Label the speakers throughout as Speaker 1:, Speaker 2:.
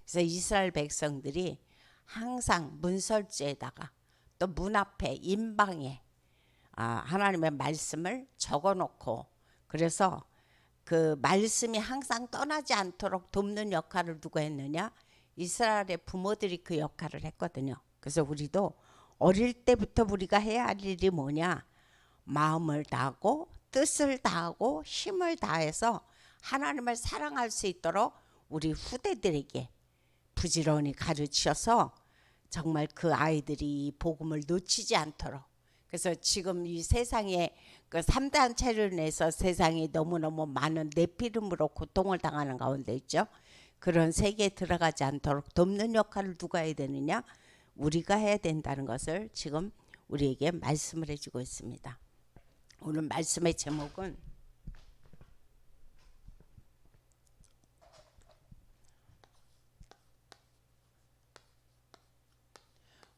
Speaker 1: 그래서 이스라엘 백성들이 항상 문설주에다가 또 문 앞에 임방에 하나님의 말씀을 적어놓고, 그래서 그 말씀이 항상 떠나지 않도록 돕는 역할을 누가 했느냐? 이스라엘의 부모들이 그 역할을 했거든요. 그래서 우리도 어릴 때부터 우리가 해야 할 일이 뭐냐? 마음을 다하고 뜻을 다하고 힘을 다해서 하나님을 사랑할 수 있도록 우리 후대들에게 부지런히 가르쳐서 정말 그 아이들이 복음을 놓치지 않도록. 그래서 지금 이 세상에 그 3단 체륜에서 세상이 너무너무 많은 네피림으로 고통을 당하는 가운데 있죠. 그런 세계에 들어가지 않도록 돕는 역할을 누가 해야 되느냐? 우리가 해야 된다는 것을 지금 우리에게 말씀을 해주고 있습니다. 오늘 말씀의 제목은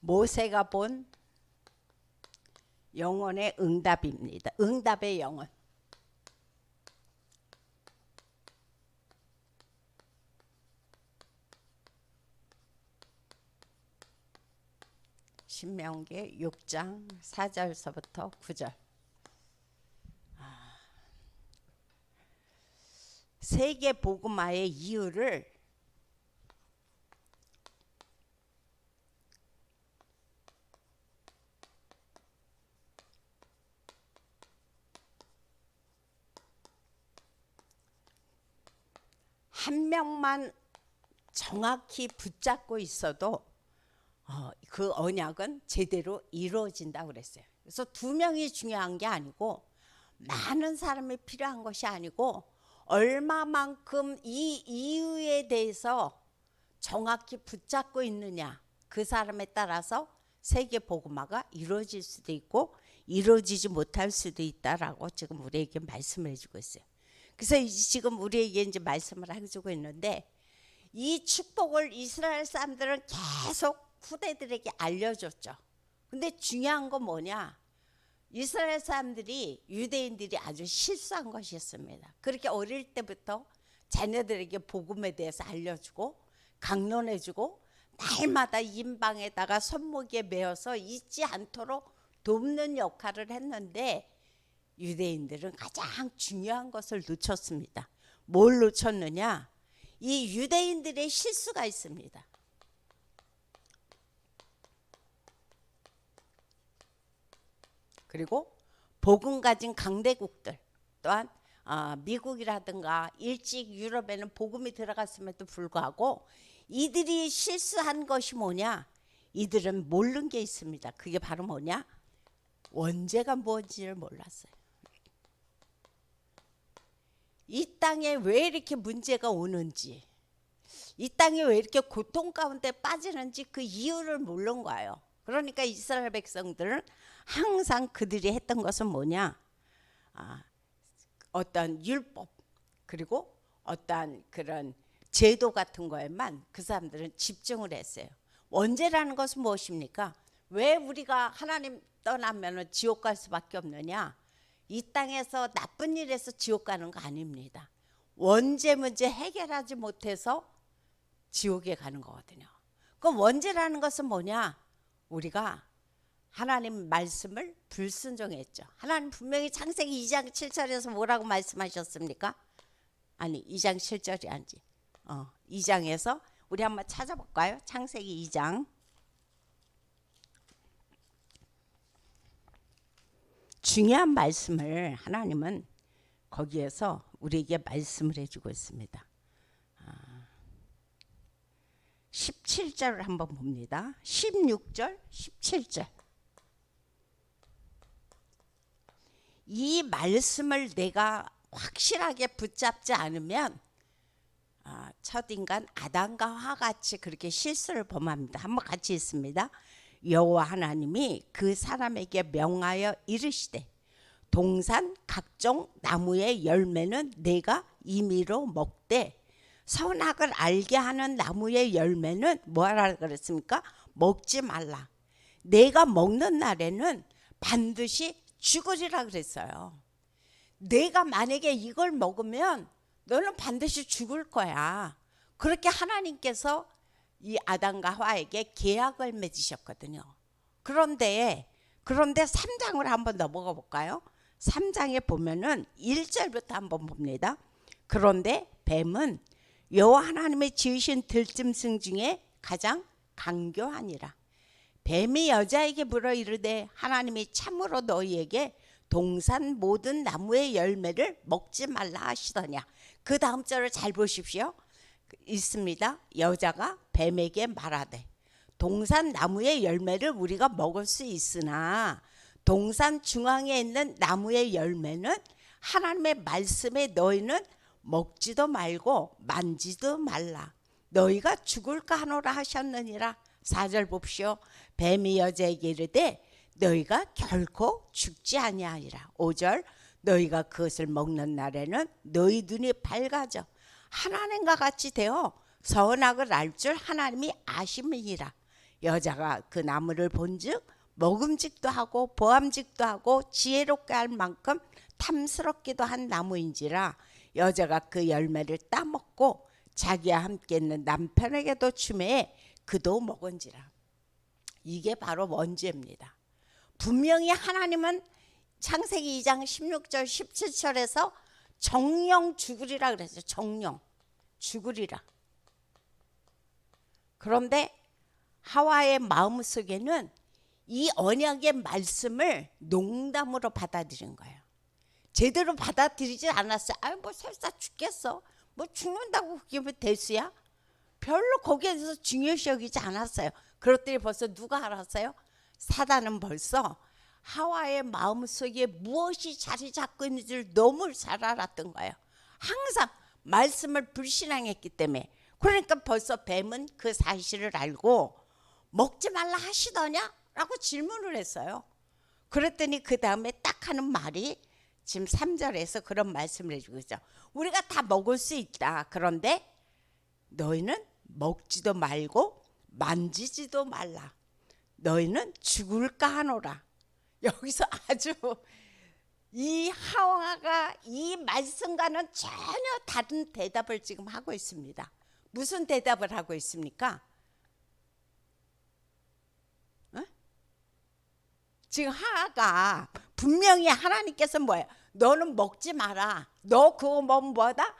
Speaker 1: 모세가 본 영혼의 응답입니다. 응답의 영혼. 신명기 6장 4절서부터 9절. 세계 복음화의 이유를 한 명만 정확히 붙잡고 있어도 그 언약은 제대로 이루어진다고 그랬어요. 그래서 두 명이 중요한 게 아니고 많은 사람이 필요한 것이 아니고 얼마만큼 이 이유에 대해서 정확히 붙잡고 있느냐, 그 사람에 따라서 세계 복음화가 이루어질 수도 있고 이루어지지 못할 수도 있다라고 지금 우리에게 말씀을 해주고 있어요. 그래서 지금 우리에게 이제 말씀을 해주고 있는데, 이 축복을 이스라엘 사람들은 계속 후대들에게 알려줬죠. 근데 중요한 건 뭐냐? 이스라엘 사람들이, 유대인들이 아주 실수한 것이었습니다. 그렇게 어릴 때부터 자녀들에게 복음에 대해서 알려주고 강론해주고 날마다 임방에다가 손목에 메어서 잊지 않도록 돕는 역할을 했는데, 유대인들은 가장 중요한 것을 놓쳤습니다. 뭘 놓쳤느냐? 이 유대인들의 실수가 있습니다. 그리고 복음 가진 강대국들 또한 미국이라든가 일찍 유럽에는 복음이 들어갔음에도 불구하고 이들이 실수한 것이 뭐냐? 이들은 모르는 게 있습니다. 그게 바로 뭐냐? 원죄가 뭔지를 몰랐어요. 이 땅에 왜 이렇게 문제가 오는지, 이 땅이 왜 이렇게 고통 가운데 빠지는지 그 이유를 모르는 거예요. 그러니까 이스라엘 백성들은 항상 그들이 했던 것은 뭐냐? 어떤 율법 그리고 어떤 그런 제도 같은 거에만 그 사람들은 집중을 했어요. 원죄라는 것은 무엇입니까? 왜 우리가 하나님 떠나면 지옥 갈 수밖에 없느냐? 이 땅에서 나쁜 일에서 지옥 가는 거 아닙니다. 원죄 문제 해결하지 못해서 지옥에 가는 거거든요. 그럼 원죄라는 것은 뭐냐? 우리가 하나님 말씀을 불순종했죠. 하나님 분명히 창세기 2장 7절에서 뭐라고 말씀하셨습니까? 아니 2장 7절이 아니지. 2장에서 우리 한번 찾아볼까요? 창세기 2장. 중요한 말씀을 하나님은 거기에서 우리에게 말씀을 해주고 있습니다. 17절을 한번 봅니다. 16절, 17절. 이 말씀을 내가 확실하게 붙잡지 않으면 첫인간 아담과 하와같이 그렇게 실수를 범합니다. 한번 같이 읽습니다. 여호와 하나님이 그 사람에게 명하여 이르시되 동산 각종 나무의 열매는 내가 임의로 먹되 선악을 알게 하는 나무의 열매는 뭐하라 그랬습니까? 먹지 말라. 내가 먹는 날에는 반드시 죽으리라 그랬어요. 내가 만약에 이걸 먹으면 너는 반드시 죽을 거야. 그렇게 하나님께서 이 아담과 하와에게 계약을 맺으셨거든요. 그런데 3장을 한번 넘어가 볼까요? 3장에 보면은 1절부터 한번 봅니다. 그런데 뱀은 여호와 하나님의 지으신 들짐승 중에 가장 강교하니라. 뱀이 여자에게 물어 이르되 하나님이 참으로 너희에게 동산 모든 나무의 열매를 먹지 말라 하시더냐. 그 다음 절을 잘 보십시오. 있습니다. 여자가 뱀에게 말하되 동산 나무의 열매를 우리가 먹을 수 있으나 동산 중앙에 있는 나무의 열매는 하나님의 말씀에 너희는 먹지도 말고 만지도 말라. 너희가 죽을까 하노라 하셨느니라. 4절 봅시오. 뱀이 여자에게 이르되 너희가 결코 죽지 아니하리라. 5절 너희가 그것을 먹는 날에는 너희 눈이 밝아져 하나님과 같이 되어 선악을 알 줄 하나님이 아심이니라. 여자가 그 나무를 본즉 먹음직도 하고 보암직도 하고 지혜롭게 할 만큼 탐스럽기도 한 나무인지라. 여자가 그 열매를 따먹고 자기와 함께 있는 남편에게도 주매 그도 먹은지라. 이게 바로 원죄입니다. 분명히 하나님은 창세기 2장 16절 17절에서 정령 죽으리라 그랬어요. 정령 죽으리라. 그런데 하와의 마음속에는 이 언약의 말씀을 농담으로 받아들인 거예요. 제대로 받아들이지 않았어요. 아유 뭐 설사 죽겠어. 뭐 죽는다고 그게 뭐 대수야? 별로 거기에 대해서 중요시 여기지 않았어요. 그렇더니 벌써 누가 알았어요? 사단은 벌써 하와의 마음속에 무엇이 자리 잡고 있는지를 너무 잘 알았던 거예요. 항상 말씀을 불신앙했기 때문에. 그러니까 벌써 뱀은 그 사실을 알고 먹지 말라 하시더냐? 라고 질문을 했어요. 그랬더니 그 다음에 딱 하는 말이 지금 3절에서 그런 말씀을 해주고 있죠. 우리가 다 먹을 수 있다. 그런데 너희는 먹지도 말고 만지지도 말라. 너희는 죽을까 하노라. 여기서 아주 이 하와가 이 말씀과는 전혀 다른 대답을 지금 하고 있습니다. 무슨 대답을 하고 있습니까? 지금 하와가 분명히 하나님께서 뭐예요? 너는 먹지 마라. 너 그거 먹으면 뭐다?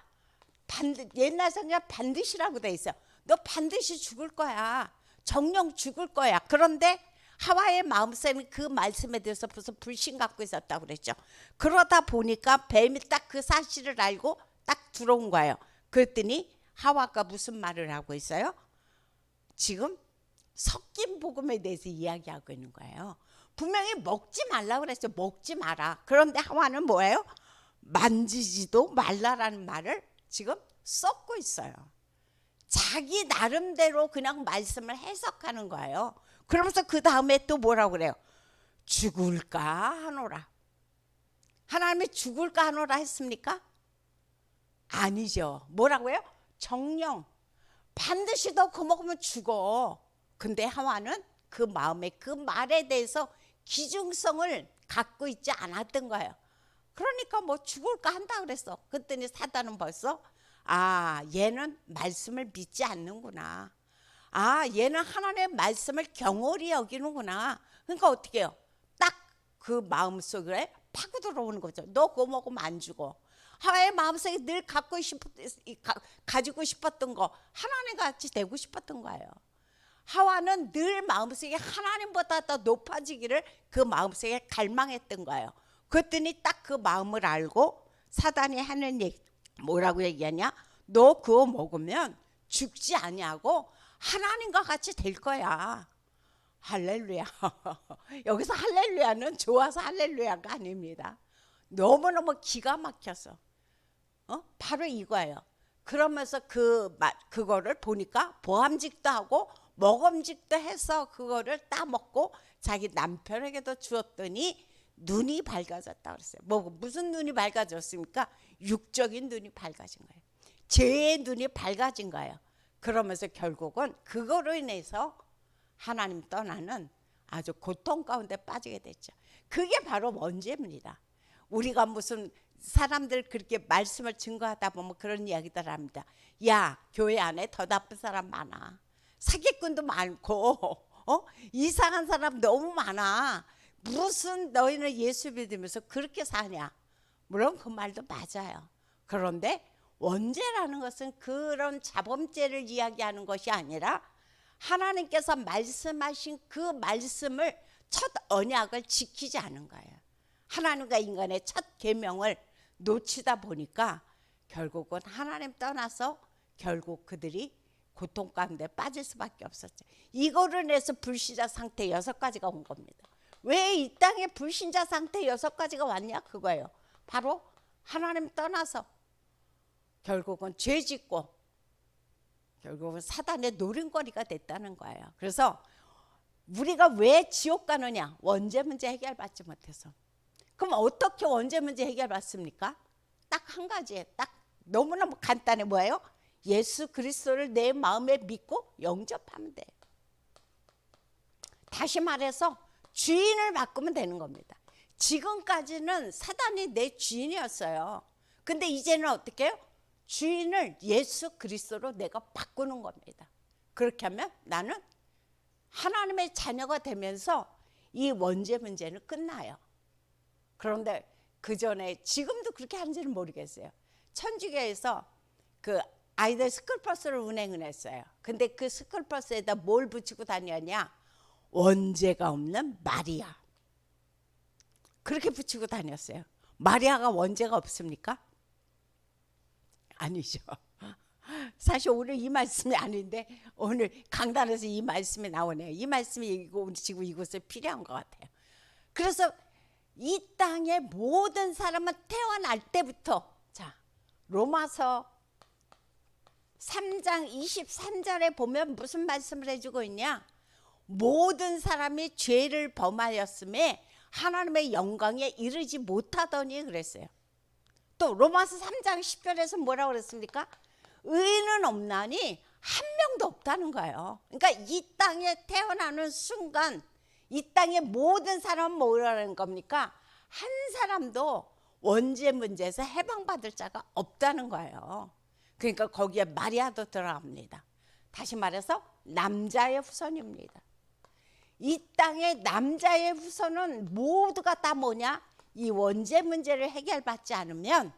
Speaker 1: 옛날 성경 반드시라고 돼 있어요. 너 반드시 죽을 거야. 정령 죽을 거야. 그런데 하와의 마음속에는 그 말씀에 대해서 벌써 불신 갖고 있었다고 그랬죠. 그러다 보니까 뱀이 딱 그 사실을 알고 딱 들어온 거예요. 그랬더니 하와가 무슨 말을 하고 있어요? 지금 섞인 복음에 대해서 이야기하고 있는 거예요. 분명히 먹지 말라고 그랬어요. 먹지 마라. 그런데 하와는 뭐예요? 만지지도 말라라는 말을 지금 섞고 있어요. 자기 나름대로 그냥 말씀을 해석하는 거예요. 그러면서 그 다음에 또 뭐라고 그래요? 죽을까 하노라. 하나님이 죽을까 하노라 했습니까? 아니죠. 뭐라고요? 정령. 반드시 너 그거 먹으면 죽어. 근데 하와는 그 마음에 그 말에 대해서 기중성을 갖고 있지 않았던 거예요. 그러니까 뭐 죽을까 한다 그랬어. 그랬더니 사단은 벌써 얘는 말씀을 믿지 않는구나. 얘는 하나님의 말씀을 경홀히 여기는구나. 그러니까 어떻게 해요? 딱 그 마음속에 파고 들어오는 거죠. 너 그거 먹으면 안 죽어. 하와의 마음속에 늘 가지고 싶었던 거, 하나님 같이 되고 싶었던 거예요. 하와는 늘 마음속에 하나님보다 더 높아지기를 그 마음속에 갈망했던 거예요. 그랬더니 딱 그 마음을 알고 사단이 하는 얘기 뭐라고 얘기하냐? 너 그거 먹으면 죽지 아니하고 하나님과 같이 될 거야. 할렐루야. 여기서 할렐루야는 좋아서 할렐루야가 아닙니다. 너무너무 기가 막혀서 바로 이거예요. 그러면서 그거를 보니까 보암직도 하고 먹음직도 해서 그거를 따먹고 자기 남편에게도 주었더니 눈이 밝아졌다 그랬어요. 무슨 눈이 밝아졌습니까? 육적인 눈이 밝아진 거예요. 죄의 눈이 밝아진 거예요. 그러면서 결국은 그거로 인해서 하나님 떠나는 아주 고통 가운데 빠지게 됐죠. 그게 바로 원죄입니다. 우리가 무슨 사람들 그렇게 말씀을 증거하다 보면 그런 이야기들 합니다. 야, 교회 안에 더 나쁜 사람 많아. 사기꾼도 많고 이상한 사람 너무 많아. 무슨 너희는 예수 믿으면서 그렇게 사냐. 물론 그 말도 맞아요. 그런데 원죄라는 것은 그런 자범죄를 이야기하는 것이 아니라 하나님께서 말씀하신 그 말씀을 첫 언약을 지키지 않은 거예요. 하나님과 인간의 첫 계명을 놓치다 보니까 결국은 하나님 떠나서 결국 그들이 고통 가운데 빠질 수밖에 없었죠. 이거를 내서 불신자 상태 6가지가 온 겁니다. 왜 이 땅에 불신자 상태 6가지가 왔냐 그거예요. 바로 하나님 떠나서 결국은 죄 짓고 결국은 사단의 노름거리가 됐다는 거예요. 그래서 우리가 왜 지옥 가느냐? 원죄 문제 해결받지 못해서. 그럼 어떻게 원죄 문제 해결받습니까? 딱 한 가지에 딱 너무너무 간단해. 뭐예요? 예수 그리스도를 내 마음에 믿고 영접하면 돼요. 다시 말해서 주인을 바꾸면 되는 겁니다. 지금까지는 사단이 내 주인이었어요. 근데 이제는 어떻게 해요? 주인을 예수 그리스도로 내가 바꾸는 겁니다. 그렇게 하면 나는 하나님의 자녀가 되면서 이 원죄 문제는 끝나요. 그런데 그 전에 지금도 그렇게 하는지는 모르겠어요. 천주교에서 그 아이들 스쿨버스를 운행을 했어요. 근데 그 스쿨버스에다 뭘 붙이고 다녔냐? 원죄가 없는 마리아. 그렇게 붙이고 다녔어요. 마리아가 원죄가 없습니까? 아니죠. 사실 오늘 이 말씀이 아닌데 오늘 강단에서 이 말씀이 나오네요. 이 말씀이 지금 이곳에 필요한 것 같아요. 그래서 이 땅의 모든 사람은 태어날 때부터 자 로마서 3장 23절에 보면 무슨 말씀을 해주고 있냐? 모든 사람이 죄를 범하였음에 하나님의 영광에 이르지 못하더니 그랬어요. 또 로마서 3장 10절에서 뭐라고 그랬습니까? 의인은 없나니 한 명도 없다는 거예요. 그러니까 이 땅에 태어나는 순간 이 땅의 모든 사람은 뭐라는 겁니까? 한 사람도 원죄 문제에서 해방받을 자가 없다는 거예요. 그러니까 거기에 마리아도 들어갑니다. 다시 말해서 남자의 후손입니다. 이 땅의 남자의 후손은 모두가 다 뭐냐? 이 원죄 문제를 해결받지 않으면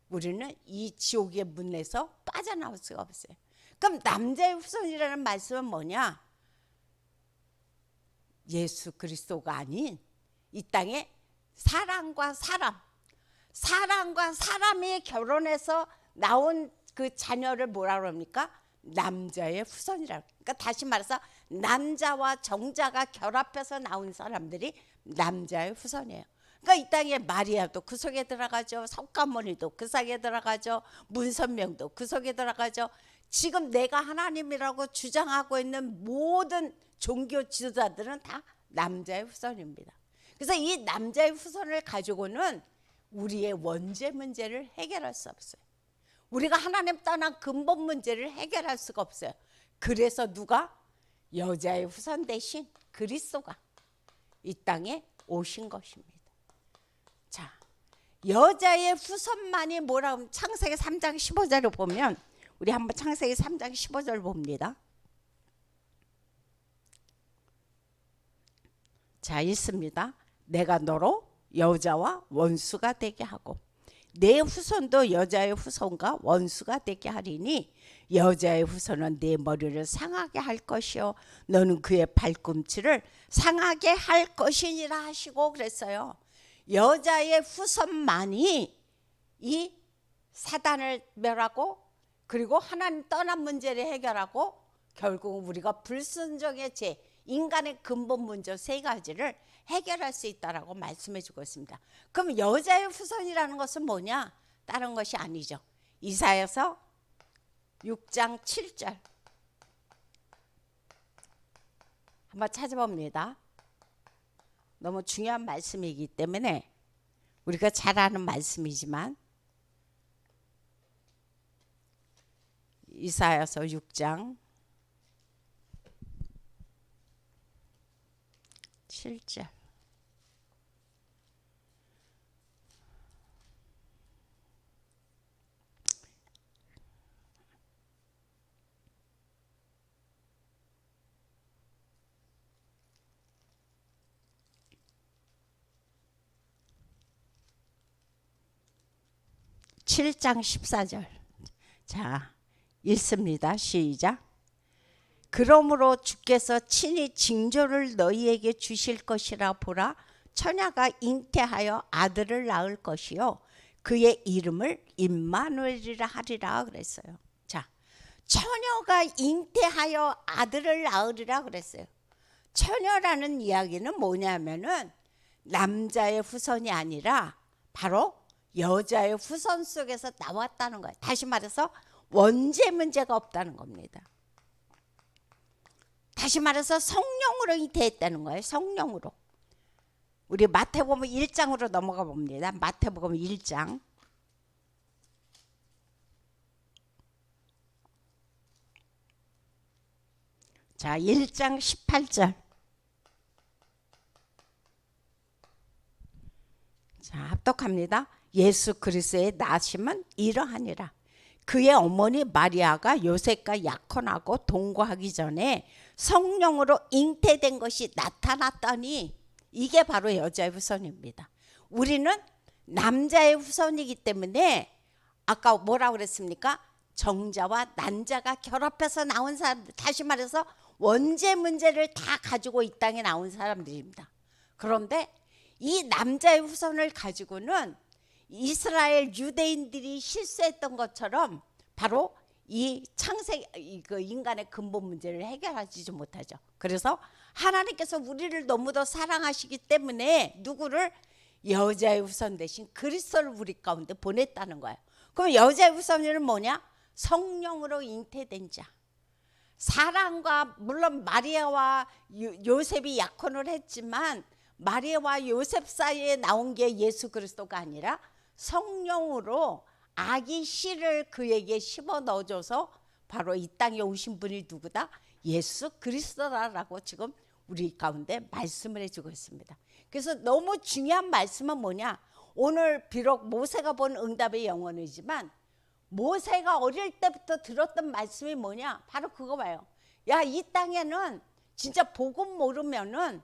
Speaker 1: 우리는 이 지옥의 문에서 빠져나올 수가 없어요. 그럼 남자의 후손이라는 말씀은 뭐냐? 예수 그리스도가 아닌 이 땅에 사람과 사람이 결혼해서 나온 그 자녀를 뭐라 그럽니까? 남자의 후손이라고. 그러니까 다시 말해서 남자와 정자가 결합해서 나온 사람들이 남자의 후손이에요. 그러니까 이 땅에 마리아도 그 속에 들어가죠. 석가모니도 그 속에 들어가죠. 문선명도 그 속에 들어가죠. 지금 내가 하나님이라고 주장하고 있는 모든 종교 지도자들은 다 남자의 후손입니다. 그래서 이 남자의 후손을 가지고는 우리의 원죄 문제를 해결할 수 없어요. 우리가 하나님 떠난 근본 문제를 해결할 수가 없어요. 그래서 누가? 여자의 후손 대신 그리스도가 이 땅에 오신 것입니다. 자, 여자의 후손만이 뭐라고 창세기 3장 15절을 보면 우리 한번 창세기 3장 15절 봅니다. 자, 있습니다. 내가 너로 여자와 원수가 되게 하고 내 후손도 여자의 후손과 원수가 되게 하리니 여자의 후손은 내 머리를 상하게 할 것이요 너는 그의 발꿈치를 상하게 할 것이니라 하시고 그랬어요. 여자의 후손만이 이 사단을 멸하고 그리고 하나님 떠난 문제를 해결하고 결국 우리가 불순종의 죄, 인간의 근본 문제 3가지를 해결할 수 있다라고 말씀해 주고 있습니다. 그럼 여자의 후손이라는 것은 뭐냐? 다른 것이 아니죠. 이사야서 6장 7절 한번 찾아봅니다. 너무 중요한 말씀이기 때문에 우리가 잘 아는 말씀이지만 이사야서 6장 7절 7장 14절. 자, 읽습니다. 시작. 그러므로 주께서 친히 징조를 너희에게 주실 것이라 보라. 처녀가 잉태하여 아들을 낳을 것이요 그의 이름을 임마누엘이라 하리라 그랬어요. 자, 처녀가 잉태하여 아들을 낳으리라 그랬어요. 처녀라는 이야기는 뭐냐면은 남자의 후손이 아니라 바로 여자의 후손 속에서 나왔다는 거예요. 다시 말해서 원죄 문제가 없다는 겁니다. 다시 말해서 성령으로 잉태했다는 거예요. 성령으로. 우리 마태복음 1장으로 넘어가 봅니다. 마태복음 1장. 자, 1장 18절. 자, 합독합니다. 예수 그리스도의 나심은 이러하니라. 그의 어머니 마리아가 요셉과 약혼하고 동거하기 전에 성령으로 잉태된 것이 나타났더니, 이게 바로 여자의 후손입니다. 우리는 남자의 후손이기 때문에 아까 뭐라고 그랬습니까? 정자와 난자가 결합해서 나온 사람들, 다시 말해서 원죄 문제를 다 가지고 이 땅에 나온 사람들입니다. 그런데 이 남자의 후손을 가지고는 이스라엘 유대인들이 실수했던 것처럼 바로 이 창세, 그 인간의 근본 문제를 해결하지 못하죠. 그래서 하나님께서 우리를 너무도 사랑하시기 때문에 누구를? 여자의 후손 대신 그리스도를 우리 가운데 보냈다는 거예요. 그럼 여자의 후손은 뭐냐? 성령으로 잉태된 자. 사랑과, 물론 마리아와 요셉이 약혼을 했지만 마리아와 요셉 사이에 나온 게 예수 그리스도가 아니라 성령으로 아기 씨를 그에게 심어 넣어줘서 바로 이 땅에 오신 분이 누구다? 예수 그리스도라고 지금 우리 가운데 말씀을 해주고 있습니다. 그래서 너무 중요한 말씀은 뭐냐? 오늘 비록 모세가 본 응답의 영혼이지만 모세가 어릴 때부터 들었던 말씀이 뭐냐? 바로 그거 봐요. 야, 이 땅에는 진짜 복음 모르면은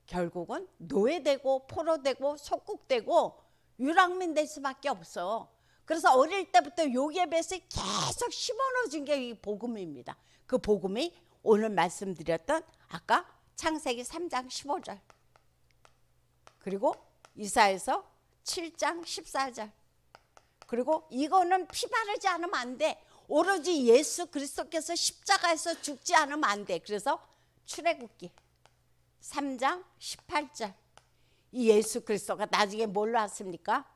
Speaker 1: 결국은 노예되고 포로되고 속국되고 유랑민 될 수밖에 없어. 그래서 어릴 때부터 요괴뱃을 계속 심어넣어준 게 이 복음입니다. 그 복음이 오늘 말씀드렸던 아까 창세기 3장 15절 그리고 이사야서 7장 14절 그리고 이거는 피 바르지 않으면 안 돼. 오로지 예수 그리스도께서 십자가에서 죽지 않으면 안 돼. 그래서 출애굽기 3장 18절 이 예수 그리스도가 나중에 뭘로 왔습니까?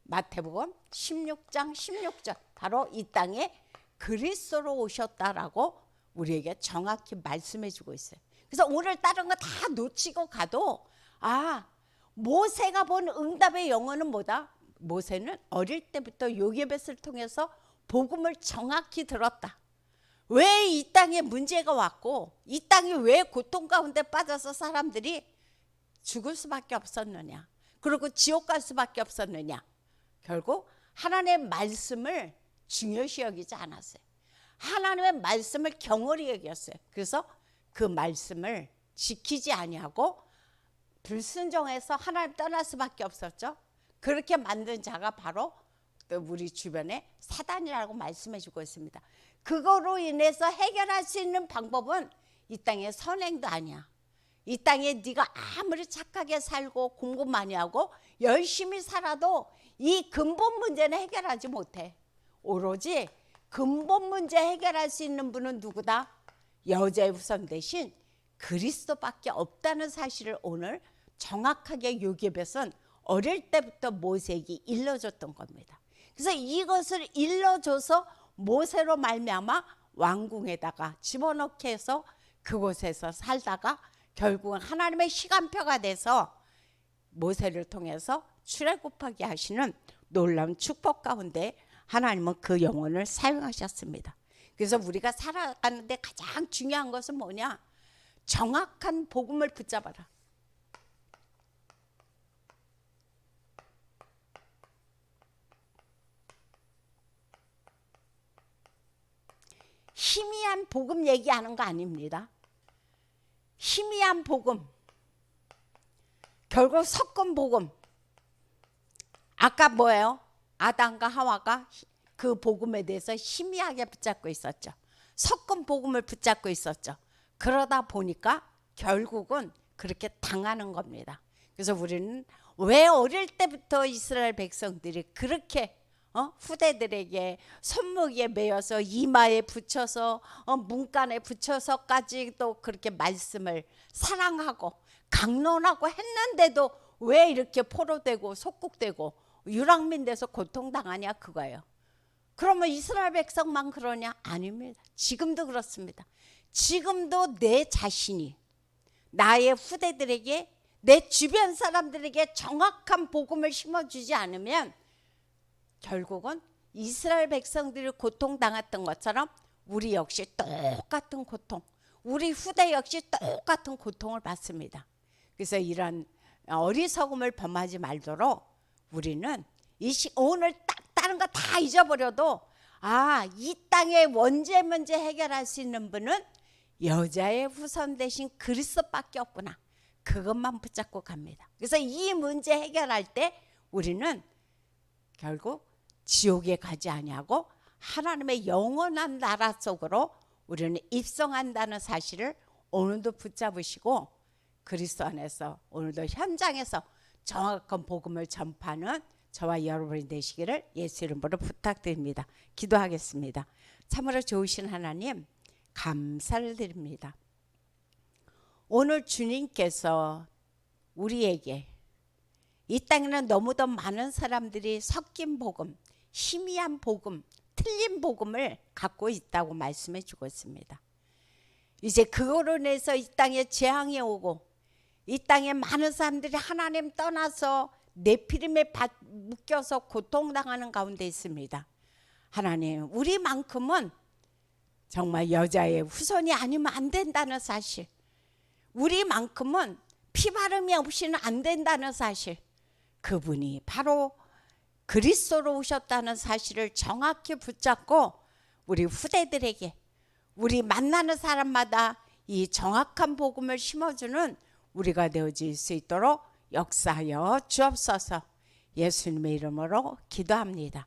Speaker 1: 마태복음 16장 16절 바로 이 땅에 그리스도로 오셨다라고 우리에게 정확히 말씀해 주고 있어요. 그래서 오늘 다른 거 다 놓치고 가도 모세가 본 응답의 영혼은 뭐다? 모세는 어릴 때부터 요괴뱃을 통해서 복음을 정확히 들었다. 왜 이 땅에 문제가 왔고 이 땅이 왜 고통 가운데 빠져서 사람들이 죽을 수밖에 없었느냐, 그리고 지옥 갈 수밖에 없었느냐. 결국 하나님의 말씀을 중요시 여기지 않았어요. 하나님의 말씀을 경홀히 여겼어요. 그래서 그 말씀을 지키지 아니하고 불순종해서 하나님 떠날 수밖에 없었죠. 그렇게 만든 자가 바로 우리 주변에 사단이라고 말씀해 주고 있습니다. 그거로 인해서 해결할 수 있는 방법은 이 땅의 선행도 아니야. 이 땅에 네가 아무리 착하게 살고 공부 많이 하고 열심히 살아도 이 근본 문제는 해결하지 못해. 오로지 근본 문제 해결할 수 있는 분은 누구다? 여자의 후손 대신 그리스도밖에 없다는 사실을 오늘 정확하게 요괴뱃은 어릴 때부터 모세에게 일러줬던 겁니다. 그래서 이것을 일러줘서 모세로 말미암아 왕궁에다가 집어넣게 해서 그곳에서 살다가 결국은 하나님의 시간표가 돼서 모세를 통해서 출애굽하게 하시는 놀라운 축복 가운데 하나님은 그 영혼을 사용하셨습니다. 그래서 우리가 살아가는데 가장 중요한 것은 뭐냐? 정확한 복음을 붙잡아라. 희미한 복음 얘기하는 거 아닙니다. 희미한 복음, 결국 섞은 복음. 아까 뭐예요? 아담과 하와가 그 복음에 대해서 희미하게 붙잡고 있었죠. 섞은 복음을 붙잡고 있었죠. 그러다 보니까 결국은 그렇게 당하는 겁니다. 그래서 우리는 왜 어릴 때부터 이스라엘 백성들이 그렇게 후대들에게 손목에 매여서 이마에 붙여서 문간에 붙여서까지도 그렇게 말씀을 사랑하고 강론하고 했는데도 왜 이렇게 포로되고 속국되고 유랑민 돼서 고통당하냐 그거예요. 그러면 이스라엘 백성만 그러냐? 아닙니다. 지금도 그렇습니다. 지금도 내 자신이 나의 후대들에게 내 주변 사람들에게 정확한 복음을 심어주지 않으면 결국은 이스라엘 백성들이 고통당했던 것처럼 우리 역시 똑같은 고통, 우리 후대 역시 똑같은 고통을 받습니다. 그래서 이런 어리석음을 범하지 말도록 우리는 오늘 딱 다른 거 다 잊어버려도 이 땅의 원죄 문제 해결할 수 있는 분은 여자의 후손 대신 그리스도밖에 없구나. 그것만 붙잡고 갑니다. 그래서 이 문제 해결할 때 우리는 결국 지옥에 가지 아니하고 하나님의 영원한 나라 속으로 우리는 입성한다는 사실을 오늘도 붙잡으시고 그리스도 안에서 오늘도 현장에서 정확한 복음을 전파하는 저와 여러분이 되시기를 예수 이름으로 부탁드립니다. 기도하겠습니다. 참으로 좋으신 하나님 감사를 드립니다. 오늘 주님께서 우리에게 이 땅에는 너무도 많은 사람들이 섞인 복음, 희미한 복음, 틀린 복음을 갖고 있다고 말씀해 주고 있습니다. 이제 그거로 인해서 이 땅에 재앙이 오고 이 땅에 많은 사람들이 하나님 떠나서 네피림에 묶여서 고통당하는 가운데 있습니다. 하나님, 우리만큼은 정말 여자의 후손이 아니면 안 된다는 사실, 우리만큼은 피바름이 없이는 안 된다는 사실, 그분이 바로 그리스도로 오셨다는 사실을 정확히 붙잡고 우리 후대들에게, 우리 만나는 사람마다 이 정확한 복음을 심어주는 우리가 되어질 수 있도록 역사하여 주옵소서. 예수님의 이름으로 기도합니다.